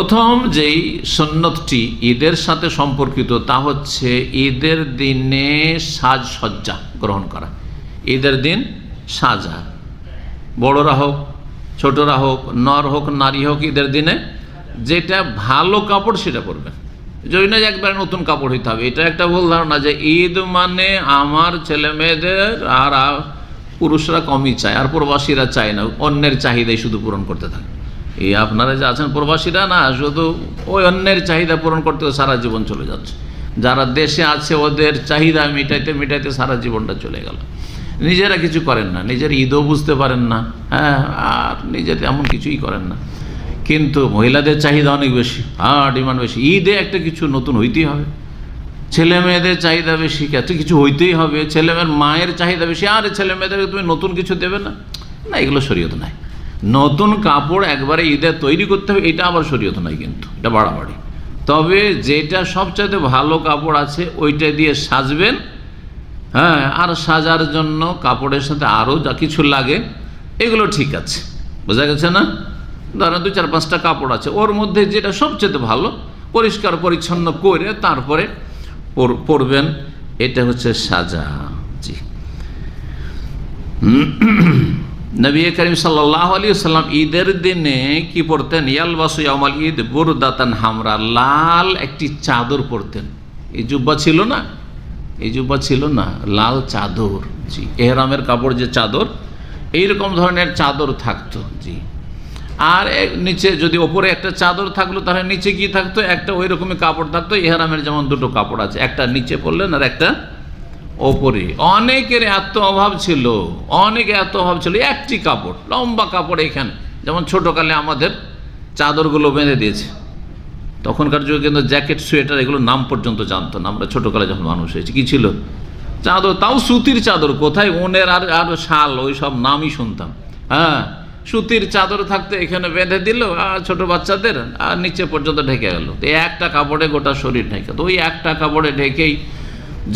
প্রথম যেই সুন্নতটি ঈদের সাথে সম্পর্কিত তা হচ্ছে ঈদের দিনে সাজসজ্জা গ্রহণ করা। ঈদের দিন সাজা, বড়রা হোক ছোটরা হোক, নর হোক নারী হোক, ঈদের দিনে যেটা ভালো কাপড় সেটা পরবেন। যদি না একবার নতুন কাপড় হইতে হবে, এটা একটা ভুল ধারণা যে ঈদ মানে আমার ছেলে মেয়েদের আর পুরুষরা কমই চায় আর প্রবাসীরা চায় না, অন্যের চাহিদাই শুধু পূরণ করতে থাকে। এই আপনারা যে আছেন প্রবাসীরা না, শুধু ওই অন্যের চাহিদা পূরণ করতে সারা জীবন চলে যাচ্ছে। যারা দেশে আছে ওদের চাহিদা মিটাইতে মিটাইতে সারা জীবনটা চলে গেল। নিজেরা কিছু করেন না, নিজের ঈদও বুঝতে পারেন না, হ্যাঁ, আর নিজের এমন কিছুই করেন না। কিন্তু মহিলাদের চাহিদা অনেক বেশি, ডিমান্ড বেশি। ঈদে একটা কিছু নতুন হইতেই হবে। ছেলে মেয়েদের চাহিদা বেশি, কিছু হইতেই হবে। ছেলে মেয়ের মায়ের চাহিদা বেশি, আর ছেলে মেয়েদেরকে তুমি নতুন কিছু দেবে না, না, এগুলো শরীয়ত নাই। নতুন কাপড় একবারে ঈদে তৈরি করতে হবে, এটা আবার শরীয়ত নাই, কিন্তু এটা বাড়াবাড়ি। তবে যেটা সবচাইতে ভালো কাপড় আছে ওইটা দিয়ে সাজবেন, হ্যাঁ, আর সাজার জন্য কাপড়ের সাথে আরও যা কিছু লাগে এগুলো ঠিক আছে, বোঝা গেছে না? ধরেন 2-4-5টা কাপড় আছে, ওর মধ্যে যেটা সবচেয়ে ভালো পরিষ্কার পরিচ্ছন্ন করে তারপরে পরবেন, এটা হচ্ছে সাজা। জি, নবী করিম সাল্লাল্লাহু আলাইহি ওয়াসাল্লাম ঈদের দিনে কি পরতেন? ইয়ালবাসু ইয়াউমাল ঈদ বুরদাতান হামরা, লাল একটি চাদর পরতেন। এই জুব্বা ছিল না, এই জুব্বা ছিল না, লাল চাদর। জি, এহরামের কাপড় যে চাদর, এইরকম ধরনের চাদর থাকতো। জি, আর নিচে যদি ওপরে একটা চাদর থাকলো তাহলে নিচে কি থাকতো? একটা ওই রকমই কাপড় থাকতো। এহরামের যেমন দুটো কাপড় আছে, একটা নিচে পরলেন আর একটা ওপরে। অনেকের এত অভাব ছিল, অনেকে এত অভাব ছিল, একটি কাপড়, লম্বা কাপড় এখানে, যেমন ছোটোকালে আমাদের চাদরগুলো বেঁধে দিয়েছে। তখনকার যুগে কিন্তু জ্যাকেট, সোয়েটার এগুলো নাম পর্যন্ত জানতো না আমরা ছোটোকালে যখন মানুষ হয়েছি। কী ছিল? চাদর, তাও সুতির চাদর, কোথায় ওনের আর শাল, ওই সব নামই শুনতাম। হ্যাঁ, সুতির চাদর থাকতে এখানে বেঁধে দিল ছোট বাচ্চাদের, আর নিচে পর্যন্ত ঢেকে গেল। তো একটা কাপড়ে গোটা শরীর ঢেকে, তো ওই একটা কাপড়ে ঢেকেই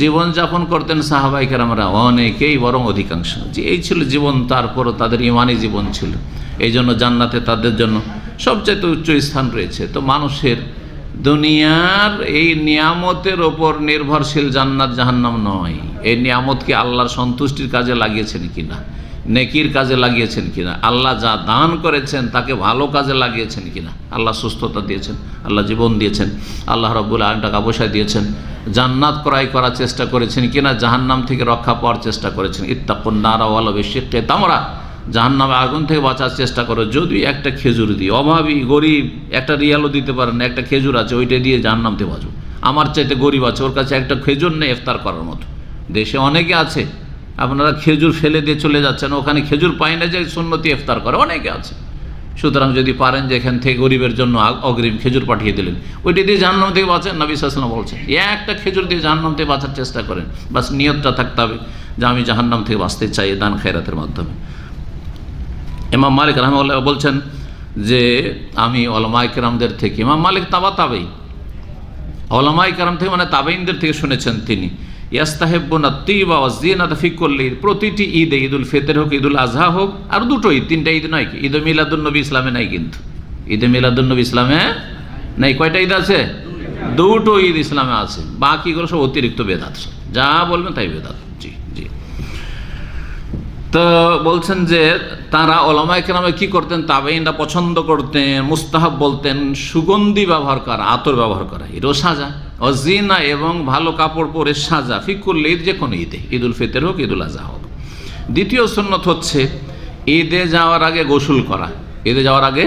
জীবনযাপন করতেন সাহাবায়ে কেরামরা, অনেকেই বরং অধিকাংশ। যে এই ছিল জীবন, তারপরও তাদের ইমানি জীবন ছিল। এই জন্য জান্নাতে তাদের জন্য সবচেয়ে উচ্চ স্থান রয়েছে। তো মানুষের দুনিয়ার এই নিয়ামতের ওপর নির্ভরশীল জান্নাত জাহান্নাম নয়। এই নিয়ামতকে আল্লাহর সন্তুষ্টির কাজে লাগিয়েছেন কিনা, নেকির কাজে লাগিয়েছেন কিনা, আল্লাহ যা দান করেছেন তাকে ভালো কাজে লাগিয়েছেন কিনা। আল্লাহ সুস্থতা দিয়েছেন, আল্লাহ জীবন দিয়েছেন, আল্লাহ রাব্বুল আলামিন টাকা পয়সা দিয়েছেন। জান্নাত ক্রয় করার চেষ্টা করেছেন কিনা, জাহান্নাম থেকে রক্ষা পাওয়ার চেষ্টা করেছেন। ইত্তাকুন নারা ওয়ালাউ বিশিক্কি তামরা, জাহান্নামের আগুন থেকে বাঁচার চেষ্টা করো যদি একটা খেজুর দিয়ে। অভাবী গরিব একটা রিয়ালও দিতে পারেন না, একটা খেজুর আছে, ওইটা দিয়ে জাহান্নাম থেকে বাঁচো। আমার চাইতে গরিব আছে, ওর কাছে একটা খেজুর নেই ইফতার করার মতো। দেশে অনেকে আছে, আপনারা খেজুর ফেলে দিয়ে চলে যাচ্ছেন, ওখানে খেজুর পায় না যে সুন্নতি ইফতার করে, অনেকে আছে। সুতরাং যদি পারেন যে এখান থেকে গরিবের জন্য অগ্রিম খেজুর পাঠিয়ে দিলেন, ওইটা দিয়ে জাহান্নাম থেকে বাঁচেন। নবী সাল্লাল্লাহু আলাইহি ওয়াসাল্লাম বলছেন একটা খেজুর দিয়ে জাহান্নাম থেকে বাঁচার চেষ্টা করেন। বাস নিয়তটা থাকতে হবে যে আমি জাহান্নাম থেকে বাঁচতে চাই দান খেরাতের মাধ্যমে। ইমাম মালিক রাহিমাহুল্লাহ বলছেন যে আমি উলামায়ে কেরামদের থেকে, ইমাম মালিক তাবেঈ, উলামায়ে কেরাম থেকে মানে তাবেঈনদের থেকে শুনেছেন তিনি, ইয়াস্তাহিব্বুনা তিবা ওয়া যিনাতা ফি কুল্লি ঈদ, প্রতিটি ঈদে, ঈদুল ফিতর হোক, ঈদুল আজহা হোক, আর দুটো ঈদ, তিনটা ঈদ নয় কি, ঈদে মিলাদুন নবী ইসলামে নাই, কিন্তু ঈদে মিলাদুন নবী ইসলামে নেই। কয়টা ঈদ আছে? দুটো ঈদ ইসলামে আছে, বাকিগুলো সব অতিরিক্ত বেদাত, যা বলবেন তাই বেদাত। জি জি। তো বলছেন যে তারা উলামায়ে কেরামে কি করতেন, তাবেঈনরা পছন্দ করতেন, মুস্তাহাব বলতেন সুগন্ধি ব্যবহার করা, আতর ব্যবহার করা, এরও সাজা, অজিনা এবং ভালো কাপড় পরে সাজা, ফিকুল ঈদ, যে কোনো ঈদে, ঈদুল ফিতর হোক, ঈদুল আজহা হোক। দ্বিতীয় সুন্নত হচ্ছে ঈদে যাওয়ার আগে গোসল করা, ঈদে যাওয়ার আগে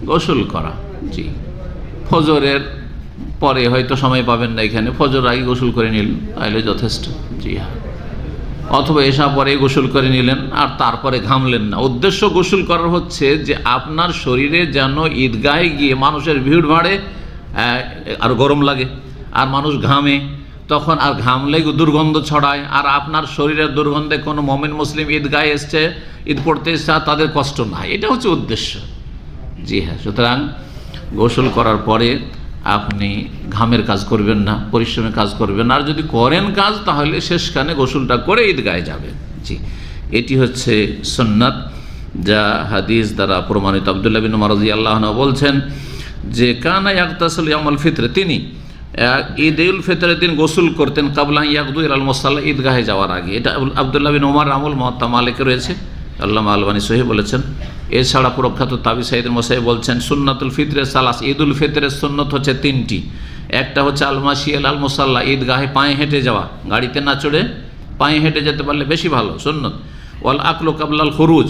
গোসল করা। জি, ফজরের পরে হয়তো সময় পাবেন না এখানে, ফজর আগে গোসল করে নিলেন তাহলে যথেষ্ট। জি হ্যাঁ, অথবা এসা পরে গোসল করে নিলেন আর তারপরে ঘামলেন না। উদ্দেশ্য গোসল করার হচ্ছে যে আপনার শরীরে যেন ঈদগাহে গিয়ে মানুষের ভিড় ভাড়ে আর গরম লাগে, আর মানুষ ঘামে, তখন আর ঘামলে দুর্গন্ধ ছড়ায়, আর আপনার শরীরের দুর্গন্ধে কোনো মুমিন মুসলিম ঈদগাহে এসছে, ঈদ পড়তে এসছে, তাদের কষ্ট না, এটা হচ্ছে উদ্দেশ্য। জি হ্যাঁ, সুতরাং গোসল করার পরে আপনি ঘামের কাজ করবেন না, পরিশ্রমের কাজ করবেন না, আর যদি করেন কাজ তাহলে শেষখানে গোসলটা করে ঈদগাহে যাবেন। জি, এটি হচ্ছে সুন্নাত, যা হাদিস দ্বারা প্রমাণিত। আব্দুল্লাহ বিন উমর রাদিয়াল্লাহু আনহু বলছেন যে কানা ইয়াগতাসিল ইয়াউমাল ফিতর, তিনি ঈদ উল ফিতরের দিন গোসল করতেন কাবলা ইয়াকদু ইলাল মুসাল্লা, ঈদগাহে যাওয়ার আগে। এটা আব্দুল্লাহ বিন ওমর আমল মুওয়াত্তা মালিকে রয়েছে, আল্লামা আলবানী সহিহ বলেছেন। এছাড়া প্রখ্যাত তাবি সাইদ মোসাইব বলছেন সুন্নাতুল ফিতরে সালাস, ঈদ উল ফিতরের সুন্নত হচ্ছে তিনটি। একটা হচ্ছে আল মাশি আল মুসাল্লা, ঈদগাহে পায়ে হেঁটে যাওয়া, গাড়িতে না চড়ে পায়ে হেঁটে যেতে পারলে বেশি ভালো সুন্নত। ওয়াল আকলু কাবলাল খুরুজ,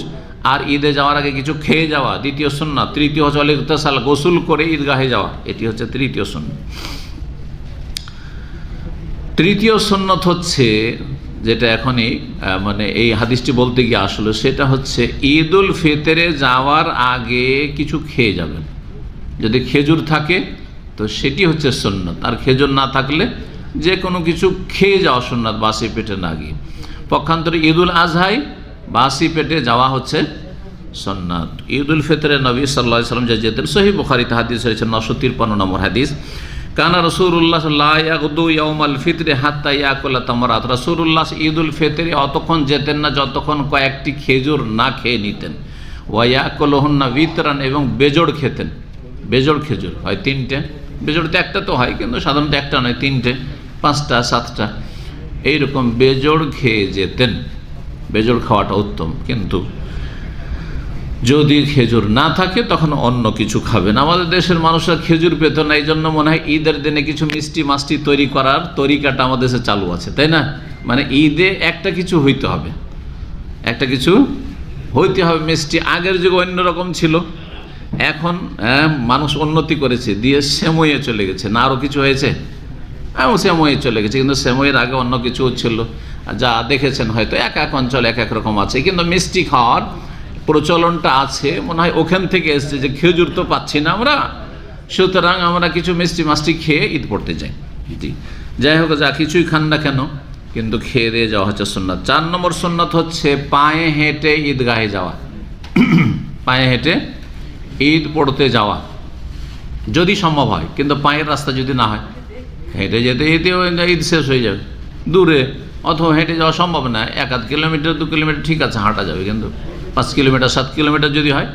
আর ঈদে যাওয়ার আগে কিছু খেয়ে যাওয়া দ্বিতীয় সুন্নাত। তৃতীয় হচ্ছে আল ইগতিসাল, গোসল করে ঈদগাহে যাওয়া, এটি হচ্ছে তৃতীয় সুন্নাত। তৃতীয় সুন্নত হচ্ছে যেটা এখনই মানে এই হাদিসটি বলতে গিয়ে আসলো, সেটা হচ্ছে ঈদ উল ফিতরে যাওয়ার আগে কিছু খেয়ে যাবেন। যদি খেজুর থাকে তো সেটি হচ্ছে সুন্নত, আর খেজুর না থাকলে যে কোনো কিছু খেয়ে যাওয়া সুন্নাত, বাসি পেটে না গিয়ে। পক্ষান্তরে ঈদ উল আজহায় বাসি পেটে যাওয়া হচ্ছে সুন্নাত। ঈদ উল ফিতরে নবী সাল্লাল্লাহু আলাইহি ওয়াসাল্লাম যে যেতেন, সহিহ বুখারীতে হাদিস রয়েছে 953 নম্বর হাদিস, কানা রাসূলুল্লাহ লা ইয়াগদু ইয়াউমাল ফিতরে হাত্তা ইয়াকুলা তামরাত, রাসূলুল্লাহ ঈদ উল ফিতরে অতক্ষণ যেতেন না যতক্ষণ কয়েকটি খেজুর না খেয়ে নিতেন। ওয়া ইয়াকুলুহুন্না বিতরান, এবং বেজোড় খেতেন। বেজোড় খেজুর হয় তিনটে, বেজোড়তে একটা তো হয়, কিন্তু সাধারণত একটা নয়, তিনটে, পাঁচটা, সাতটা, এইরকম বেজোড় খেয়ে যেতেন। বেজোড় খাওয়াটা উত্তম, কিন্তু যদি খেজুর না থাকে তখন অন্য কিছু খাবেন। আমাদের দেশের মানুষরা খেজুর পেত না, এই জন্য মনে হয় ঈদের দিনে কিছু মিষ্টি মাস্টি তৈরি করার তরিকাটা আমাদের দেশে চালু আছে, তাই না? মানে ঈদে একটা কিছু হইতে হবে, একটা কিছু হইতে হবে মিষ্টি। আগের যুগে অন্যরকম ছিল, এখন মানুষ উন্নতি করেছে, দিয়ে সেময়ে চলে গেছে না, আরও কিছু হয়েছে, সেময়ে চলে গেছে, কিন্তু সেময়ের আগে অন্য কিছু ছিল, যা দেখেছেন হয়তো এক এক অঞ্চলে এক এক রকম আছে, কিন্তু মিষ্টি খাওয়ার প্রচলনটা আছে, মনে হয় ওখান থেকে এসছে যে খেজুর তো পাচ্ছি না আমরা, সুতরাং আমরা কিছু মিষ্টি মাস্টি খেয়ে ঈদ পড়তে যাই। জি, যাই হোক, যা কিছুই খান না কেন, কিন্তু খেয়ে দিয়ে যাওয়া হচ্ছে সুন্নাত। 4 নম্বর সুন্নাত হচ্ছে পায়ে হেঁটে ঈদগাহে যাওয়া। পায়ে হেঁটে ঈদ পড়তে যাওয়া যদি সম্ভব হয়, কিন্তু পায়ের রাস্তা যদি না হয়, হেঁটে যেতে যেতে ঈদ শেষ হয়ে যাবে দূরে, অথবা হেঁটে যাওয়া সম্ভব না, 1-2 কিলোমিটার 2 কিলোমিটার ঠিক আছে হাঁটা যাবে, কিন্তু 5 কিলোমিটার 7 কিলোমিটার যদি হয়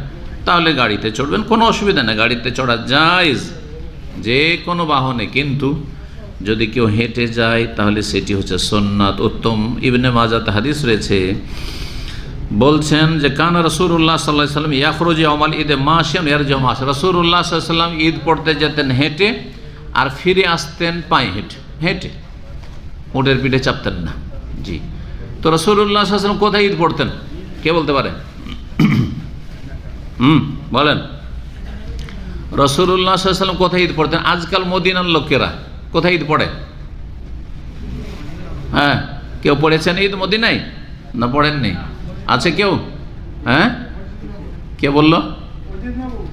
তাহলে গাড়িতে চড়বেন, কোনো অসুবিধা নেই, গাড়িতে চড়া জায়েজ যে কোনো বাহনে। কিন্তু যদি কেউ হেঁটে যায় তাহলে সেটি হচ্ছে সুন্নাত, উত্তম। ইবনে মাজাতে হাদিস রয়েছে, বলছেন যে কানা রাসূলুল্লাহ সাল্লাল্লাহু আলাইহি ওয়াসাল্লাম ইয়াখরুজু ইয়াউমাল ঈদে মাশিয়ান ইয়ারজিউ মাশিয়ান, রাসূলুল্লাহ সাল্লাল্লাহু আলাইহি ওয়াসাল্লাম ঈদ পড়তে যেতেন হেঁটে, আর ফিরে আসতেন পায়ে হেঁটে। হেঁটে, উটের পিঠে চাপতেন না। জি, তো রাসূলুল্লাহ সাল্লাল্লাহু আলাইহি ওয়াসাল্লাম কোথায় ঈদ পড়তেন, কে বলতে পারে? বলেন, রাসূলুল্লাহ সাল্লাল্লাহু আলাইহি ওয়াসাল্লাম কোথায় ঈদ পড়তেন? আজকাল মদিনার লোকেরা কোথায় ঈদ পড়ে? হ্যাঁ, কেউ পড়েছেন ঈদ মদিনায় না পড়েননি? আছে কেউ? হ্যাঁ, কে বললো?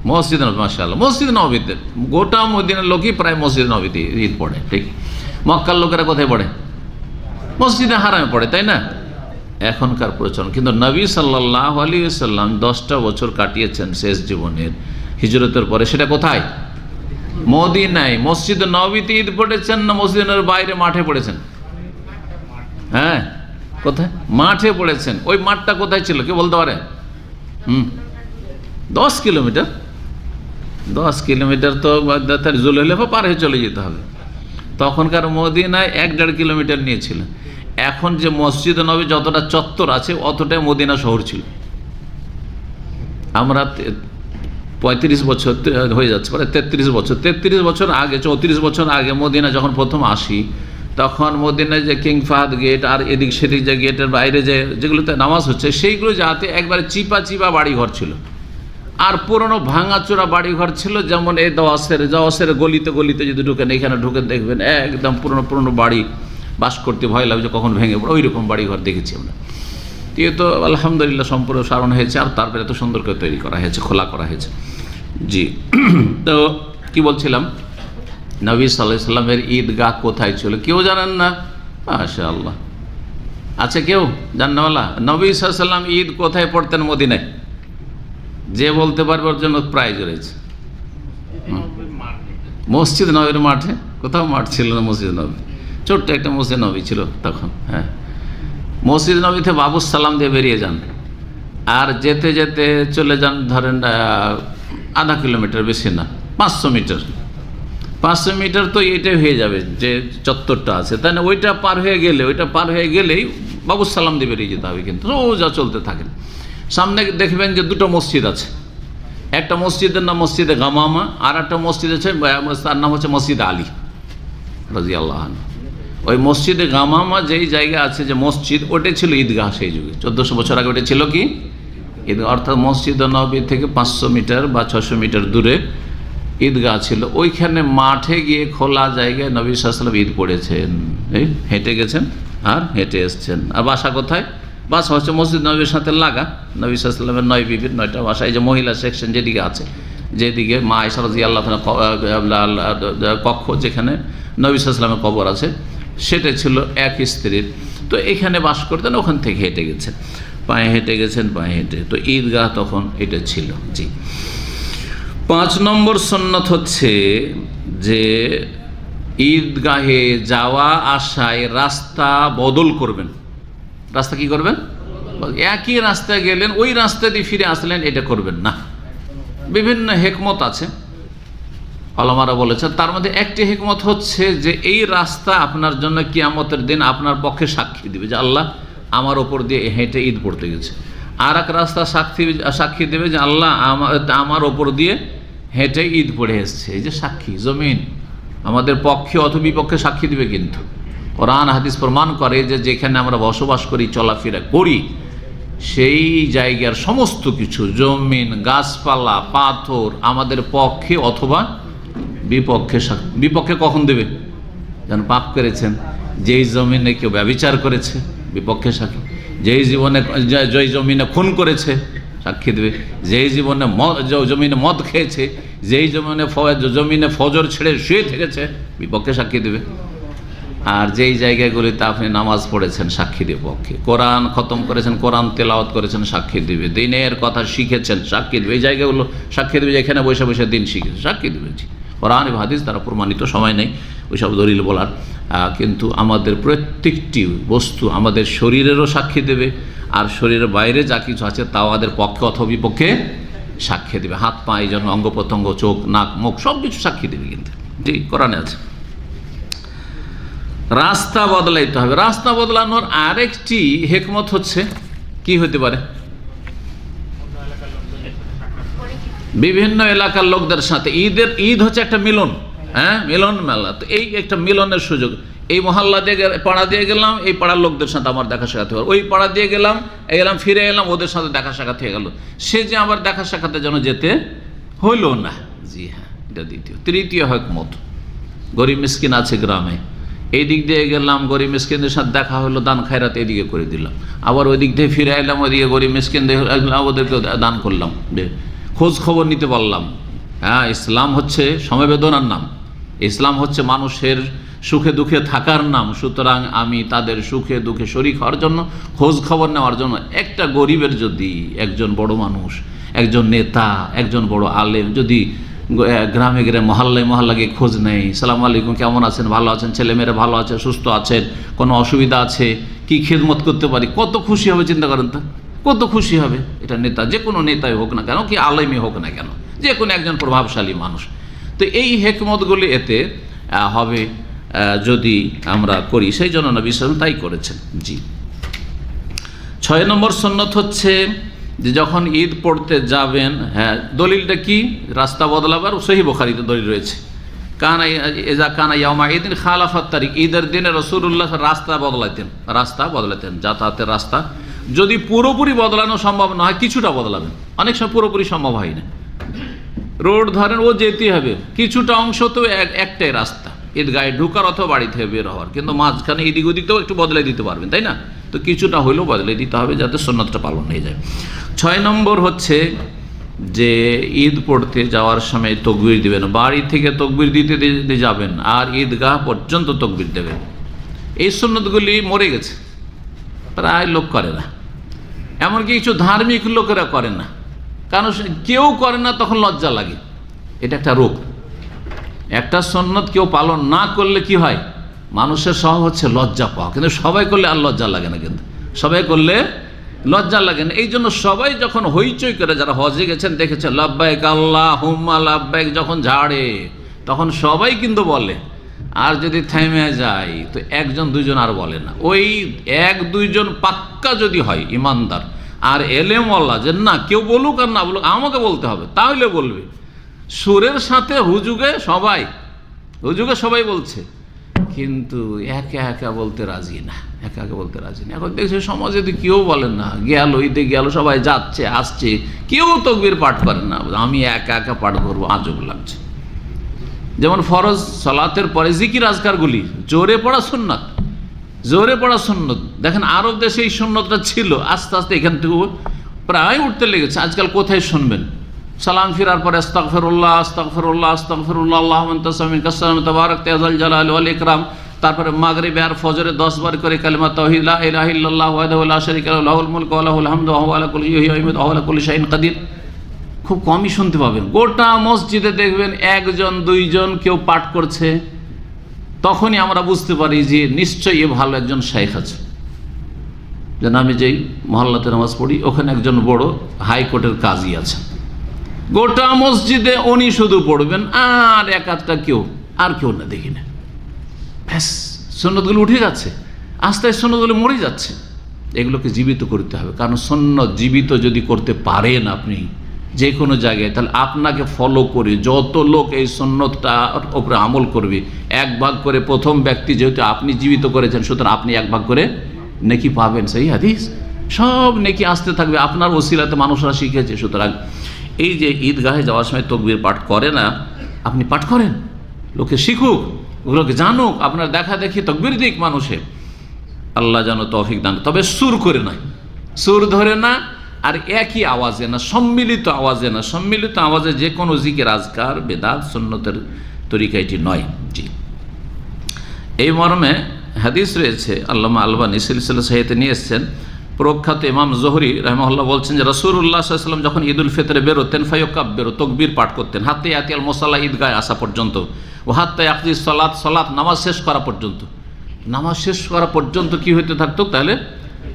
মসজিদ নববী, মাশাআল্লাহ, মসজিদ নববীতে গোটা মদিনার লোকই প্রায় মসজিদ নববীতে ঈদ পড়ে। ঠিক, মক্কার লোকেরা কোথায় পড়ে? মসজিদে হারামে পড়ে, তাই না? এখনকার প্রচলন। কিন্তু নবী সাল্লাল্লাহু আলাইহি ওয়াসাল্লাম 10টা বছর কাটিয়েছেন শেষ জীবনের হিজরতের পরে, সেটা কোথায়? মদিনায়। মসজিদ নববীতে ঈদ পড়েছেন না মসজিদের বাইরে মাঠে পড়েছেন? হ্যাঁ, কোথায়? মাঠে পড়েছেন। ওই মাঠটা কোথায় ছিল কে বলতে পারে? 10 কিলোমিটার। 10 কিলোমিটার তো জুলহুলাইফা পার হয়ে চলে যেতে হবে। তখনকার মদিনায় 1-1.5 কিলোমিটার নিয়েছিল। এখন যে মসজিদ নববী যতটা চত্বর আছে অতটাই মদিনা শহর ছিল। আমরা 35 বছর হয়ে যাচ্ছে, প্রায় 33 বছর আগে, 34 বছর আগে মদিনা যখন প্রথম আসি, তখন মদিনায় যে কিং ফাহাদ গেট আর এদিক সেদিক যে গেটের বাইরে যেগুলোতে নামাজ হচ্ছে, সেইগুলো যাতে একবারে চিপা বাড়িঘর ছিল, আর পুরনো ভাঙাচোরা বাড়িঘর ছিল। যেমন এই দওয়াসের গলিতে গলিতে যদি ঢুকেন, এখানে ঢুকে দেখবেন একদম পুরনো বাড়ি, বাস করতে ভয় লাগছে কখন ভেঙে পড়ে, ওই রকম বাড়িঘর দেখেছি আমরা। তো আলহামদুলিল্লাহ সম্প্রসারণ হয়েছে, আর তারপরে এত সুন্দর করে তৈরি করা হয়েছে, খোলা করা হয়েছে। জি, তো কি বলছিলাম, নবী সাল্লাল্লাহু আলাইহি সাল্লামের ঈদগাহ কোথায় ছিল কেউ জানেন না? মাশাআল্লাহ, আছে কেউ জান্নাওয়ালা? নবী সাল্লাল্লাহু আলাইহি সাল্লাম ঈদ কোথায় পড়তেন মদিনায়? যে বলতে পারবে ওর জন্য প্রাইজ রয়েছে। মসজিদ নবীর মাঠে। কোথাও মাঠ ছিল না মসজিদ নবী, ছোট্ট একটা মসজিদ নবী ছিল তখন। হ্যাঁ, মসজিদ নবীতে বাবুস সালাম দিয়ে বেরিয়ে যান, আর যেতে যেতে চলে যান ধরেন 0.5 কিলোমিটার, বেশি না, 500 মিটার, 500 মিটার তো এইটাই হয়ে যাবে যে চত্বরটা আছে, তাই না? ওইটা পার হয়ে গেলেই বাবু সালাম দিয়ে বেরিয়ে যেতে হবে। কিন্তু যা চলতে থাকেন, সামনে দেখবেন যে দুটো মসজিদ আছে। একটা মসজিদের নাম মসজিদে গামামা, আর একটা মসজিদ আছে তার নাম হচ্ছে মসজিদ আলী রাদিয়াল্লাহু আনহু। ওই মসজিদে গামামা যেই জায়গা আছে যে মসজিদ, ওটাই ছিল ঈদগাহ সেই যুগে। 1400 বছর আগে ওটা ছিল কি ঈদগাহ, অর্থাৎ মসজিদ নববী থেকে 500 মিটার বা 600 মিটার দূরে ঈদগাহ ছিল। ওইখানে মাঠে গিয়ে খোলা জায়গায় নবী সাল্লাল্লাহু আলাইহি ওয়াসাল্লাম ঈদ পড়েছেন। এই হেঁটে গেছেন আর হেঁটে এসছেন। আর বাসা কোথায়? বাসা হচ্ছে মসজিদ নবীর সাথে লাগা, নবী সাল্লাল্লাহু আলাইহি ওয়াসাল্লামের 9 বিবির 9টা বাসা। এই যে মহিলা সেকশন যেদিকে আছে, যেদিকে মা আয়েশা রাদিয়াল্লাহু আনহা কক্ষ, যেখানে নবী সাল্লাল্লাহু আলাইহি ওয়াসাল্লামের কবর আছে, সেটা ছিল এক স্ত্রীর। তো এখানে বাস করতেন, ওখান থেকে হেঁটে গেছেন, পায়ে হেঁটে। তো ঈদগাহ তখন এটা ছিল। জি। 5 নম্বর সুন্নাত হচ্ছে যে ঈদগাহে যাওয়া আসায় রাস্তা বদল করবেন। রাস্তা কি করবেন? একই রাস্তায় গেলেন, ওই রাস্তা দিয়ে ফিরে আসলেন, এটা করবেন না। বিভিন্ন হেকমত আছে, ওলামারা বলেছেন। তার মধ্যে একটি হেকমত হচ্ছে যে এই রাস্তা আপনার জন্য কিয়ামতের দিন আপনার পক্ষে সাক্ষী দিবে যে আল্লাহ আমার ওপর দিয়ে হেঁটে ঈদ পড়তে গেছে। আর এক রাস্তা সাক্ষী দেবে যে আল্লাহ আমার ওপর দিয়ে হেঁটে ঈদ পড়ে এসছে। এই যে সাক্ষী, জমিন আমাদের পক্ষে অথবা বিপক্ষে সাক্ষী দিবে। কিন্তু কোরআন হাদিস প্রমাণ করে যে যেখানে আমরা বসবাস করি, চলাফেরা করি, সেই জায়গার সমস্ত কিছু, জমিন, গাছপালা, পাথর আমাদের পক্ষে অথবা বিপক্ষে সাক্ষী। বিপক্ষে কখন দেবে? যেন পাপ করেছেন। যেই জমিনে কেউ ব্যভিচার করেছে, বিপক্ষে সাক্ষী। যেই জমিনে খুন করেছে, সাক্ষী দেবে। যেই জমিনে মদ খেয়েছে, যেই জমিনে ফজর ছেড়ে শুয়ে থেকেছে, বিপক্ষে সাক্ষী দেবে। আর যেই জায়গাগুলিতে আপনি নামাজ পড়েছেন, সাক্ষী দেবে পক্ষে। কোরআন খতম করেছেন, কোরআন তেলাওয়াত করেছেন, সাক্ষী দেবে। দিনের কথা শিখেছেন, সাক্ষী দেবে। এই জায়গাগুলো সাক্ষী দেবে যেখানে বসে বসে দিন শিখেছে, সাক্ষী দেবে। কোরআন এবং হাদিস দ্বারা প্রমাণিত, সময় নেই ওইসব দলিল বলার। কিন্তু আমাদের প্রত্যেকটি বস্তু আমাদের শরীরেরও সাক্ষী দেবে, আর শরীরের বাইরে যা কিছু আছে তাও আমাদের পক্ষে অথবা বিপক্ষে সাক্ষী দেবে। হাত পা, এই জন্য অঙ্গ প্রত্যঙ্গ, চোখ, নাক, মুখ সব কিছু সাক্ষী দেবে। কিন্তু জি, কোরআনে আছে। রাস্তা বদলাইতে হবে। রাস্তা বদলানোর আরেকটি হেকমত হচ্ছে কি হতে পারে? বিভিন্ন এলাকার লোকদের সাথে ঈদ হচ্ছে একটা মিলন, মিলন মেলা। তো এই একটা মিলনের সুযোগ। এই মহল্লা দিয়ে পাড়া দিয়ে গেলাম, এই পাড়ার লোকদের সাথে আমার দেখা সাক্ষাৎ হয়ে গেল। ওই পাড়া দিয়ে গেলাম, ফিরে এলাম, ওদের সাথে দেখা সাক্ষাৎ হয়ে গেল। সে যে আবার দেখা সাক্ষাতে যেন যেতে হইল না। জি হ্যাঁ, এটা দ্বিতীয়। তৃতীয় হেকমত, গরিব মিসকিন আছে গ্রামে, এই দিক দিয়ে গেলাম, গরিব মিসকিনদের সাথে দেখা হলো, দান খায়রাত এদিকে করে দিলাম। আবার ওই দিক দিয়ে ফিরে এলাম, ওইদিকে গরিব মিসকিনদের ওদেরকে দান করলাম, খোঁজ খবর নিতে পারলাম। হ্যাঁ, ইসলাম হচ্ছে সমবেদনার নাম, ইসলাম হচ্ছে মানুষের সুখে দুঃখে থাকার নাম। সুতরাং আমি তাদের সুখে দুঃখে শরিক হওয়ার জন্য, খোঁজ খবর নেওয়ার জন্য, একটা গরিবের যদি একজন বড় মানুষ, একজন নেতা, একজন বড় আলেম যদি গ্রামে মহল্লা গিয়ে খোঁজ নেই, সালাম আলাইকুম, কেমন আছেন, ভালো আছেন, ছেলেমেয়েরা ভালো আছে, সুস্থ আছেন, কোনো অসুবিধা আছে, কি খেদমত করতে পারি, কত খুশি হবে চিন্তা করেন তো, কত খুশি হবে। এটা নেতা, যে কোনো নেতাই হোক না কেন, কি আলেমই হোক না কেন, যে কোনো একজন প্রভাবশালী মানুষ। তো এই হেকমতগুলি এতে হবে যদি আমরা করি, সেই জন্য নবী সাল্লাল্লাহু আলাইহি ওয়াসাল্লাম তাই করেছেন। জি। 6 নম্বর সুন্নাত হচ্ছে যে যখন ঈদ পড়তে যাবেন, হ্যাঁ, দলিলটা কি? রাস্তা বদলাবার সহিহ বুখারীতে দলিল রয়েছে। কানা ইয়াউমা ঈদিন খালাফাত তারিক, ঈদের দিনে রাসূলুল্লাহ রাস্তা বদলাতেন, যাতায়াতের রাস্তা। যদি পুরোপুরি বদলানো সম্ভব না হয়, কিছুটা বদলাবেন। অনেক সময় পুরোপুরি সম্ভব হয় না, রোড ধরেন ও যেতে হবে, কিছুটা অংশ তো একটাই রাস্তা, ঈদগাহে ঢুকার অথবা বাড়ি থেকে বের হওয়ার, কিন্তু মাঝখানে এদিক ওদিকটাও একটু বদলে দিতে পারবেন, তাই না? তো কিছুটা হইলেও বদলে দিতে হবে যাতে সুন্নতটা পালন হয়ে যায়। 6 নম্বর হচ্ছে যে ঈদ পড়তে যাওয়ার সময় তকবীর দিবেন। বাড়ি থেকে তকবীর দিতে যাবেন আর ঈদগাহ পর্যন্ত তকবীর দেবেন। এই সুন্নতগুলি মরে গেছে, প্রায় লোক করে না, এমনকি কিছু ধার্মিক লোকেরা করে না। কারণ কেউ করে না, তখন লজ্জা লাগে। এটা একটা রোগ। একটা সুন্নত কেউ পালন না করলে কি হয়? মানুষের স্বভাব হচ্ছে লজ্জা পাওয়া, কিন্তু সবাই করলে আর লজ্জা লাগে না। কিন্তু সবাই করলে লজ্জা লাগে না। এই জন্য সবাই যখন হইচই করে, যারা হজে গেছেন দেখেছেন, লাব্বাইক আল্লাহুম্মা লাব্বাইক যখন ঝাড়ে তখন সবাই কিন্তু বলে। আর যদি থেমে যায় তো একজন দুইজন আর বলে না। ওই এক দুইজন পাক্কা যদি হয় ইমানদার আর এলেমওয়ালা, যে না কেউ বলুক আর না বলুক আমাকে বলতে হবে, তাহলে বলবে। সুরের সাথে হুজুগে সবাই বলছে, কিন্তু একা একা বলতে রাজি না, একা একা বলতে রাজি না। এখন দেখছি সমাজে তো কেউ বলেন না, গেল ঈদে গেল, সবাই যাচ্ছে আসছে, কেউ তাকবীর পাঠ করেন না। আমি একা একা পাঠ করবো, আজব লাগছে। যেমন ফরজ সালাতের পরে জিকির আজকারগুলি জোরে পড়া সুন্নাত, জোরে পড়া সুন্নত। দেখেন আরব দেশে এই সুন্নতটা ছিল, আস্তে আস্তে এখান থেকে প্রায় উঠতে লেগেছে। আজকাল কোথায় শুনবেন সালাম ফিরার পরে আস্তাগফিরুল্লাহ আস্তাগফিরুল্লাহ আস্তাগফিরুল্লাহ আল্লাহুম্মা আনতা সামিউল কাসসালাম তাবারাকতা ইয়া যাল জালালি ওয়াল ইকরাম। তারপরে মাগরিবে আর ফজরে 10 বার করে কালিমা তাওহীদ লা ইলাহা ইল্লাল্লাহু ওয়াহদাহু লা শারীকা লাহু লাহুল মুলকু ওয়া লাহুল হামদু ওয়া হুয়া আলা কুল্লি শাইইন কাদির ওয়া আলা কুল্লি শাইইন কাদির। খুব কমই শুনতে পাবেন। গোটা মসজিদে দেখবেন একজন দুইজন কেউ পাঠ করছে, তখনই আমরা বুঝতে পারি যে নিশ্চয়ই এ ভালো একজন শাইখ আছে। যেন আমি যেই মহল্লাতে নামাজ পড়ি ওখানে একজন বড় হাইকোর্টের কাজী আছে, গোটা মসজিদে উনি শুধু পড়বেন, আর এক আধটা আর কেউ না, দেখি না। ব্যাস সুন্নতগুলো উঠে যাচ্ছে, আস্তে আস্তে সুন্নতগুলো মরে যাচ্ছে। এগুলোকে জীবিত করতে হবে, কারণ সুন্নত জীবিত যদি করতে পারেন আপনি যে কোনো জায়গায়, তাহলে আপনাকে ফলো করে যত লোক এই সুন্নতটার উপরে আমল করবে, এক ভাগ করে প্রথম ব্যক্তি যেহেতু আপনি জীবিত করেছেন, সুতরাং আপনি এক ভাগ করে নেকি পাবেন। সেই হাদিস, সব নেকি আসতে থাকবে, আপনার ওসিলাতে মানুষরা শিখেছে। সুতরাং এই যে ঈদগাহে যাওয়ার সময় তাকবীর পাঠ করে না, আপনি পাঠ করেন, লোকে শিখুক, ওগুলোকে জানুক, আপনার দেখা দেখি তাকবীর দিক মানুষে। আল্লাহ যেন তৌফিক দান। তবে সুর করে নয়, সুর ধরে না, আর একই আওয়াজে না, সম্মিলিত আওয়াজে না। সম্মিলিত আওয়াজে যে কোনো জিকির আজকার বেদাত সুন্নতের তরিকা এটি নয়। জি, এই মর্মে হাদিস রয়েছে, আল্লামা আলবানী সিলসিলা সাহিতে নিয়ে এসছেন। প্রখ্যাত ইমাম জোহরি রাহিমাহুল্লাহ বলছেন যে রাসূলুল্লাহ সাল্লাল্লাহু আলাইহি ওয়াসাল্লাম যখন ঈদুল ফিতরে বেরোতেন ফায়ুকাব্বিরু, তাকবীর পাঠ করতেন, হাত্তা ইয়াতিয়াল মুসাল্লা, ঈদগাহে আসা পর্যন্ত, ও হাত্তা ইয়াকদি সালাত নামাজ শেষ করা পর্যন্ত। নামাজ শেষ করা পর্যন্ত কি হইতে থাকতো? তাহলে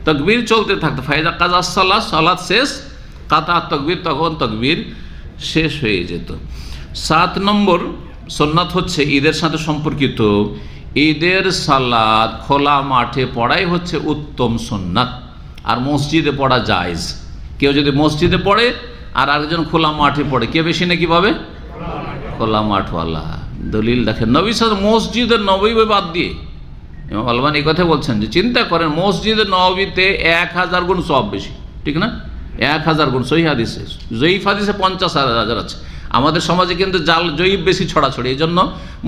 তাকবীর চলতে থাকতো। ফাইদা কাজা সালাত, সালাত শেষ, কাতা তাকবীর, তখন তাকবীর শেষ হয়ে যেত। 7 নম্বর সুন্নাত হচ্ছে ঈদের সাথে সম্পর্কিত, ঈদের সালাত খোলা মাঠে পড়াই হচ্ছে উত্তম সুন্নাত, আর মসজিদে পড়া জায়েজ। কেউ যদি মসজিদে পড়ে আর আরেকজন খোলা মাঠে পড়ে, কে বেশি নাকি পাবে? খোলা মাঠওয়ালা। দলিল দেখেন, নবী সাল্লাল্লাহু আলাইহি ওয়াসাল্লাম মসজিদের নববী বাদ দিয়ে, ইমাম আলবানী এই কথা বলছেন যে চিন্তা করেন, মসজিদের নববীতে 1000 গুণ সওয়াব বেশি, ঠিক না? 1000 গুণ। সহিহ হাদিসে, জয়ীফ হাদিসে 50,000 আছে। আমাদের সমাজে কিন্তু জাল জয়ীফ বেশি ছড়াছড়ি, এই জন্য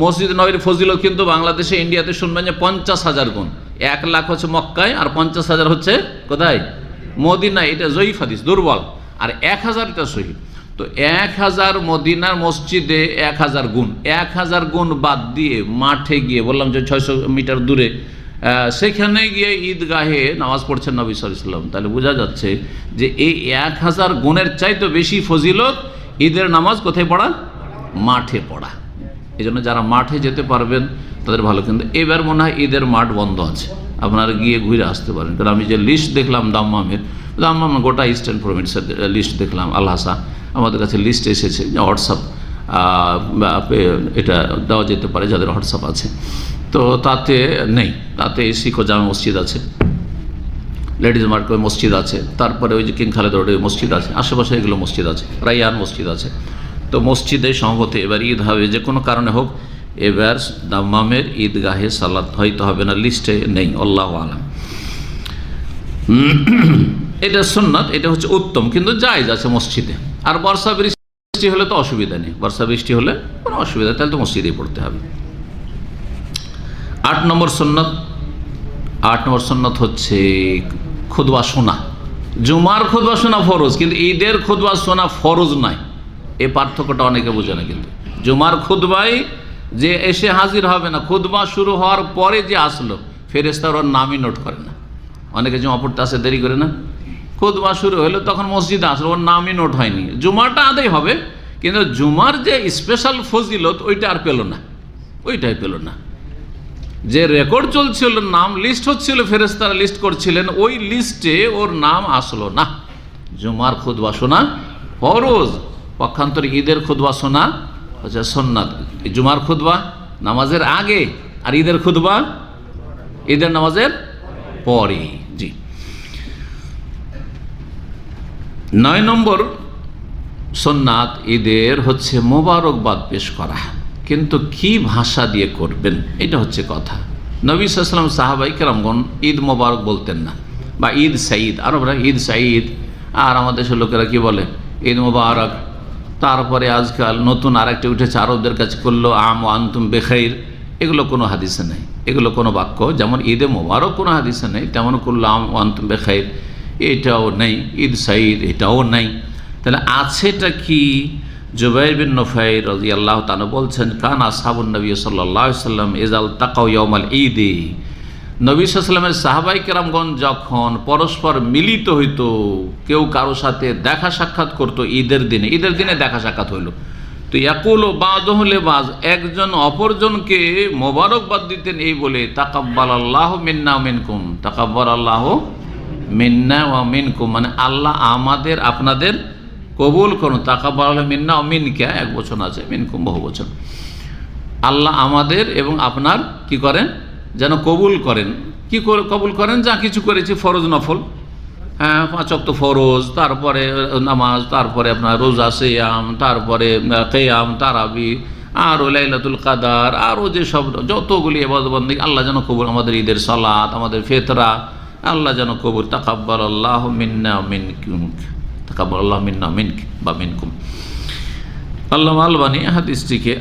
মসজিদ নববীর ফজিলত কিন্তু বাংলাদেশে, ইন্ডিয়াতে শুনবেন যে 50,000 গুণ। 1 লাখ হচ্ছে মক্কায়, আর 50,000 হচ্ছে কোথায়? মদিনায়। এটা জয়ীফ হাদিস, দুর্বল। আর 1000 এটা সহিহ। তো 1000 মদিনার মসজিদে 1000 গুণ, 1000 গুণ বাদ দিয়ে মাঠে গিয়ে, বললাম যে 600 মিটার দূরে, সেখানে গিয়ে ঈদগাহে নামাজ পড়ছেন নবী সাল্লাল্লাহু আলাইহি ওয়াসাল্লাম। তাহলে বোঝা যাচ্ছে যে এই 1000 গুণের চাইতে বেশি ফজিলত ঈদের নামাজ কোথায় পড়া? মাঠে পড়া। এই জন্য যারা মাঠে যেতে পারবেন তাদের ভালো। কিন্তু এবার মনে হয় ঈদের মাঠ বন্ধ আছে, আপনারা গিয়ে ঘুরে আসতে পারেন। কারণ আমি যে লিস্ট দেখলাম দাম্মামের গোটা ইস্টার্ন প্রভিন্সের লিস্ট দেখলাম, আলহাসা আমাদের কাছে লিস্ট এসেছে, হোয়াটসঅ্যাপ এটা দেওয়া যেতে পারে যাদের হোয়াটসঅ্যাপ আছে। তো তাতে নেই, তাতে শিখো জামে মসজিদ আছে, লেডিজ মার্কেট মসজিদ আছে, তারপরে ওই যে কিং খালেদ রোডে মসজিদ আছে, আশেপাশে এগুলো মসজিদ আছে, রাইয়ান মসজিদ আছে। তো মসজিদে সম্ভবত এবার ঈদ হবে, যে কোনো কারণে হোক এবার দাম্মামের ঈদগাহে সালাত হয়তো হবে না, লিস্টে নেই, আল্লাহু আলাম। এটা সুন্নাত, এটা হচ্ছে উত্তম, কিন্তু জায়েজ আছে মসজিদে। আর বর্ষা বৃষ্টি হলে তো অসুবিধা নেই, বর্ষা বৃষ্টি হলে কোনো অসুবিধা, তাহলে তো মসজিদেই পড়তে হবে। 8 নম্বর সুন্নাত হচ্ছে খুতবা শোনা। জুমার খুতবা শোনা ফরজ, কিন্তু ঈদের খুতবা শোনা ফরজ নয়। এই পার্থক্যটা অনেকে বোঝে না। কিন্তু জুমার খুতবায় যে এসে হাজির হবে না, খুতবা শুরু হওয়ার পরে যে আসলো, ফেরেশতারা ওর নামই নোট করে না। অনেকে জুমা পড়তে আসে দেরি করে না, খুতবা শুরু হলো তখন মসজিদে আসলো, ওর নামই নোট হয়নি। জুমাটা আদায় হবে, কিন্তু জুমার যে স্পেশাল ফজিলত ওইটা আর পেল না, ওইটাই পেল না। যে রেকর্ড চলছিল, নাম লিস্ট হচ্ছিল, ফেরেশতারা লিস্ট করছিলেন, ওই লিস্টে ওর নাম আসলো না। জুমার খুতবা শোনা ফরজ, পক্ষান্তরে ঈদের খুতবা শোনা হচ্ছে সুন্নাত। জুমার খুতবা নামাজের আগে, আর ঈদের খুতবা ঈদের নামাজের পরে। জি, 9 নম্বর সুন্নাত ঈদের হচ্ছে মোবারকবাদ পেশ করা, কিন্তু কি ভাষা দিয়ে করবেন এটা হচ্ছে কথা। নবী সাল্লাল্লাহু আলাইহি ওয়াসাল্লাম সাহাবায়ে কেরামগণ ঈদ মোবারক বলতেন না, বা ঈদ সাঈদ, আরবরা ঈদ সাঈদ, আর আমাদের দেশের লোকেরা কি বলে ঈদ মোবারক। তারপরে আজকাল নতুন আরেকটা উঠেছে আরবদের কাছে, করলো আম ওয়া আনতুম বেখাইর। এগুলো কোনো হাদিসে নেই, এগুলো কোনো বাক্য, যেমন ঈদে মোবারক কোনো হাদিসে নেই, তেমন করলো আম ওয়া আনতুম বেখাইর এটাও নেই, ঈদ সাঈদ এটাও নেই। তাহলে আছেটা কি? জুবাইর বিন নুফাইর রাদিয়াল্লাহু তাআলা বলছেন, কান আসহাবুন নবী সাল্লাল্লাহু আলাইহি ওয়াসাল্লাম ইযাল তাকাউ ইয়াউমাল ঈদ, নবী সাল্লাল্লাহু আলাইহি ওয়াসাল্লামের সাহাবায়ে কেরামগণ যখন পরস্পর মিলিত হইতো, কেউ কারো সাথে দেখা সাক্ষাৎ করতো ঈদের দিনে দেখা সাক্ষাৎ হইল, তো ইয়াকুলু বাযুহু লিবায, একজন অপরজনকে মোবারকবাদ দিতেন এই বলে, তাকাব্বালাল্লাহু মিন্না ওয়া মিনকুম, তাকাব্বালাল্লাহু মিন্না ওয়া মিনকুম, মানে আল্লাহ আমাদের আপনাদের কবুল করুন। তাকাব্বালাল্লাহু মিন্না ওয়া মিনকা এক বচন আছে, মিনকুম বহু বচন। আল্লাহ আমাদের এবং আপনার কি করেন, যেন কবুল করেন। কি করে কবুল করেন? যা কিছু করেছি ফরজ নফল, হ্যাঁ 5 ওয়াক্ত ফরজ, তারপরে নামাজ, তারপরে আপনার রোজা, সিয়াম, তারপরে কিয়াম, তারাবি, আর লাইলাতুল কাদার, আরও যেসব যতগুলি ইবাদত বন্দেগী আল্লাহ যেন কবুল, আমাদের ঈদের সালাত, আমাদের ফিতরা, আল্লাহ যেন কবুল। তাকাব্বালাল্লাহু মিন্না ওয়া মিনকুম, তাকাব্বালাল্লাহু মিন্না মিনক বা মিনকুম। আল্লামা আলবানী হাদিসটিকে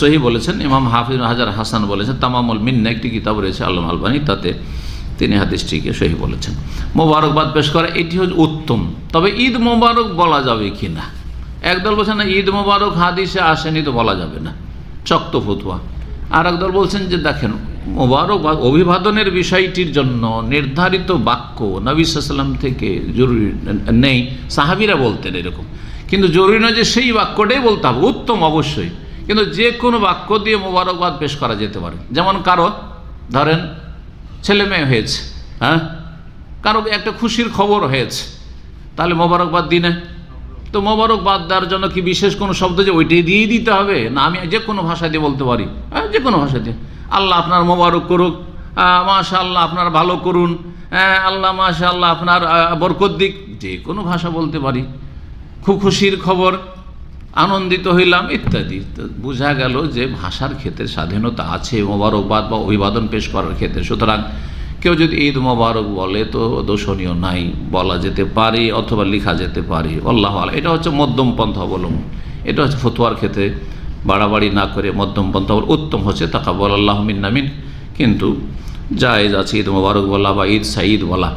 সহি বলেছেন, ইমাম হাফিজ ইবনে হাজার হাসান বলেছেন, তামামুল মিন্না একটি কিতাব রয়েছে আল্লামা আলবানী, তাতে তিনি হাদিসটিকে সহি বলেছেন। মোবারকবাদ পেশ করা এটি হচ্ছে উত্তম, তবে ঈদ মোবারক বলা যাবে কি না? একদল বলছেন না, ঈদ মোবারক হাদিসে আসেনি তো বলা যাবে না, শক্ত ফতোয়া। আর একদল বলছেন যে দেখেন, মোবারকবাদ অভিবাদনের বিষয়টির জন্য নির্ধারিত বাক্য নবী সাল্লাল্লাহু আলাইহি ওয়াসাল্লাম থেকে জরুরি নেই, সাহাবীরা বলতেন এরকম, কিন্তু জরুরি নয় যে সেই বাক্যটাই বলতে হবে, উত্তম অবশ্যই, কিন্তু যে কোনো বাক্য দিয়ে মোবারকবাদ পেশ করা যেতে পারে। যেমন কারো ধরেন ছেলে মেয়ে হয়েছে, হ্যাঁ, কারো একটা খুশির খবর হয়েছে, তাহলে মোবারকবাদ দিনে তো মোবারকবাদ দেওয়ার জন্য কি বিশেষ কোনো শব্দ যে ওইটাই দিয়েই দিতে হবে? না, আমি যে কোনো ভাষা দিয়ে বলতে পারি, হ্যাঁ, যে কোনো ভাষা দিয়ে, আল্লাহ আপনার মোবারক করুক, মাশাআল্লাহ আপনার ভালো করুন, আল্লাহ মাশাআল্লাহ আপনার বরকত দিক, যে কোনো ভাষা বলতে পারি। খুব খুশির খবর, আনন্দিত হইলাম ইত্যাদি। তো বোঝা গেল যে ভাষার ক্ষেত্রে স্বাধীনতা আছে মোবারকবাদ বা অভিবাদন পেশ করার ক্ষেত্রে। সুতরাং কেউ যদি ঈদ মোবারক বলে তো দোষণীয় নাই, বলা যেতে পারে অথবা লেখা যেতে পারে। আল্লাহু আ'লাম। এটা হচ্ছে মধ্যম পন্থা অবলম্বন, এটা হচ্ছে ফতোয়ার ক্ষেত্রে বাড়াবাড়ি না করে মধ্যম পন্থা উত্তম হচ্ছে তাকাব্বালাল্লাহু মিন্না মিন। কিন্তু জায়েজ আছে ঈদ মোবারক বলা বা ঈদ সাঈদ বলা।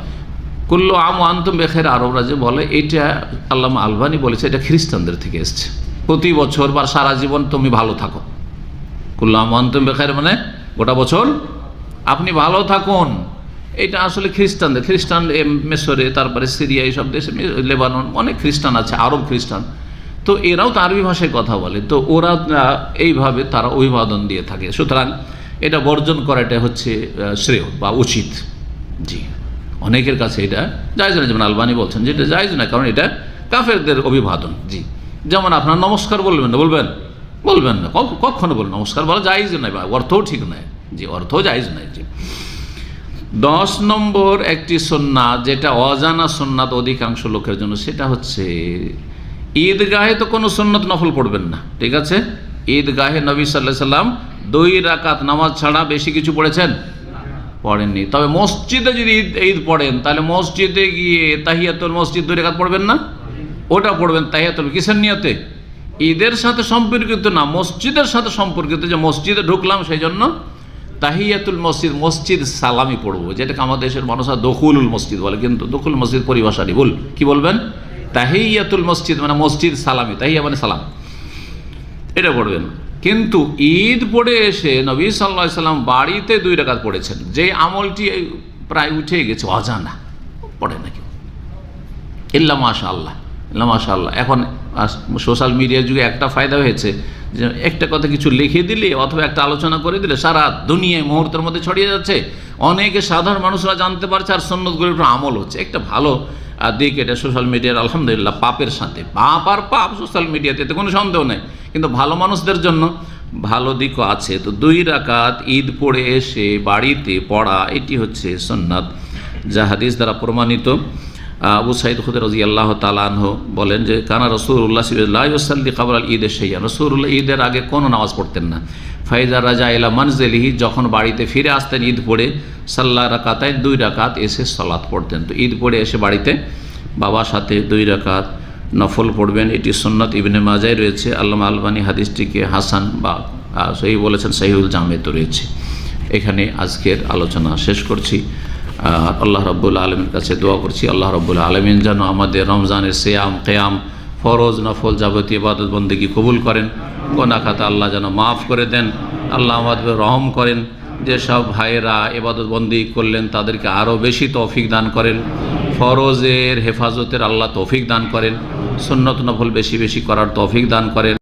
কুল্লু আম ওয়া আনতুম বিখাইর, আরবরা যে বলে, এটা আল্লামা আলবানী বলেছে এটা খ্রিস্টানদের থেকে এসছে। প্রতি বছর বা সারা জীবন তুমি ভালো থাকো, কুল্লু আম ওয়া আনতুম বিখাইর মানে গোটা বছর আপনি ভালো থাকুন। এটা আসলে খ্রিস্টানদের, খ্রিস্টান মিশরে, তারপরে সিরিয়া, এইসব দেশে, লেবানন, অনেক খ্রিস্টান আছে, আরব খ্রিস্টান, তো এরাও তো আরবি ভাষায় কথা বলে, তো ওরা এইভাবে তারা অভিবাদন দিয়ে থাকে। সুতরাং এটা বর্জন করাটা হচ্ছে শ্রেয় বা উচিত। জি, অনেকের কাছে এটা জায়েজ না, যেমন আলবানী বলছেন যে এটা জায়েজ না, কারণ এটা কাফেরদের অভিবাদন। জি, যেমন আপনার নমস্কার বলবেন না, বলবেন না, কখনো বলবেন নমস্কার বলা জায়েজ নয়, বা অর্থও ঠিক নয়। জি, অর্থও জায়েজ নয়। জি, 10 নম্বর একটি সুন্নাত, যেটা অজানা সুন্নাত অধিকাংশ লোকের জন্য, সেটা হচ্ছে ঈদগাহে তো কোনো সুন্নত নফল পড়বেন না, ঠিক আছে? ঈদগাহে নবী সাল্লাল্লাহু আলাইহি সাল্লাম 2 রাকাত নামাজ ছাড়া বেশি কিছু পড়েছেন? পড়েননি। তবে মসজিদে যদি ঈদ পড়েন, তাহলে মসজিদে গিয়ে তাহিয়াতুল মসজিদ 2 রাকাত পড়বেন না? ওটা পড়বেন তাহিয়াতুল, কিসের নিয়তে? ঈদের সাথে সম্পর্কিত না, মসজিদের সাথে সম্পর্কিত, যে মসজিদে ঢুকলাম সেই জন্য তাহিয়াতুল মসজিদ, মসজিদ সালামি পড়বো, যেটাকে আমাদের দেশের মানুষ দখুলুল মসজিদ বলে, কিন্তু দখুল মসজিদ পরিভাষাটি ভুল। কি বলবেন? তাহিয়াতুল মসজিদ মানে মসজিদ সালামি, তাহিয়া মানে সালাম, এটা পড়বেন। কিন্তু ঈদ পড়ে এসে নবী সাল্লাল্লাহু আলাইহি সাল্লাম বাড়িতে 2 রাকাত পড়েছেন, যে আমলটি প্রায় উঠে গেছে, অজানা, পড়ে না কেউ, ইল্লা মাশাআল্লাহ, ইল্লা মাশাআল্লাহ। এখন আর সোশ্যাল মিডিয়ার যুগে একটা ফায়দা হয়েছে যে একটা কথা কিছু লিখে দিলে অথবা একটা আলোচনা করে দিলে সারা দুনিয়ায় মুহূর্তের মধ্যে ছড়িয়ে যাচ্ছে, অনেকে সাধারণ মানুষরা জানতে পারছে আর সুন্নতগুলির উপর আমল হচ্ছে। একটা ভালো দিক এটা সোশ্যাল মিডিয়ার, আলহামদুলিল্লাহ। পাপের সাথে পাপ আর পাপ সোশ্যাল মিডিয়াতে, এতে কোনো সন্দেহ নেই, কিন্তু ভালো মানুষদের জন্য ভালো দিকও আছে। তো 2 রাকাত ঈদ পড়ে এসে বাড়িতে পড়া এটি হচ্ছে সুন্নাত, যা হাদিস দ্বারা প্রমাণিত। আবু সাঈদ খুদরি রাদিয়াল্লাহু তাআলা আনহু বলেন যে কানা রাসূলুল্লাহ সাল্লাল্লাহু আলাইহি ওয়াসাল্লাম ক্বাবলা ঈদ শাইআ, রাসূলুল্লাহ ঈদের আগে কোনো নামাজ পড়তেন না। ফাইজা রাজা ইলা মানজিলিহি, যখন বাড়িতে ফিরে আসতেন ঈদ পড়ে, সাল্লা রাকাতাইন 2 রাকাত এসে সালাত পড়তেন। তো ঈদ পড়ে এসে বাড়িতে বাবার সাথে 2 রাকাত নফল পড়বেন, এটি সুন্নাত। ইবনে মাজায় রয়েছে, আল্লামা আলবানী হাদিসটিকে হাসান বা সহিহ বলেছেন, সহিহুল জামেতে রয়েছে। এখানে আজকের আলোচনা শেষ করছি। আল্লাহ রাব্বুল আলামিনের কাছে দোয়া করছি, আল্লাহ রাব্বুল আলামিন যেন আমাদের রমজানের সিয়াম, কিয়াম, ফরজ নফল যাবতীয় ইবাদত বন্দেগী কবুল করেন। গুনাহ খাতা আল্লাহ যেন মাফ করে দেন। আল্লাহ আমাদের রহম করেন। যেসব ভাইয়েরা ইবাদত বন্দেগী করলেন তাদেরকে আরও বেশি তৌফিক দান করেন। ফরজের হেফাজতের আল্লাহ তৌফিক দান করেন। সুন্নত নফল বেশি বেশি করার তৌফিক দান করেন।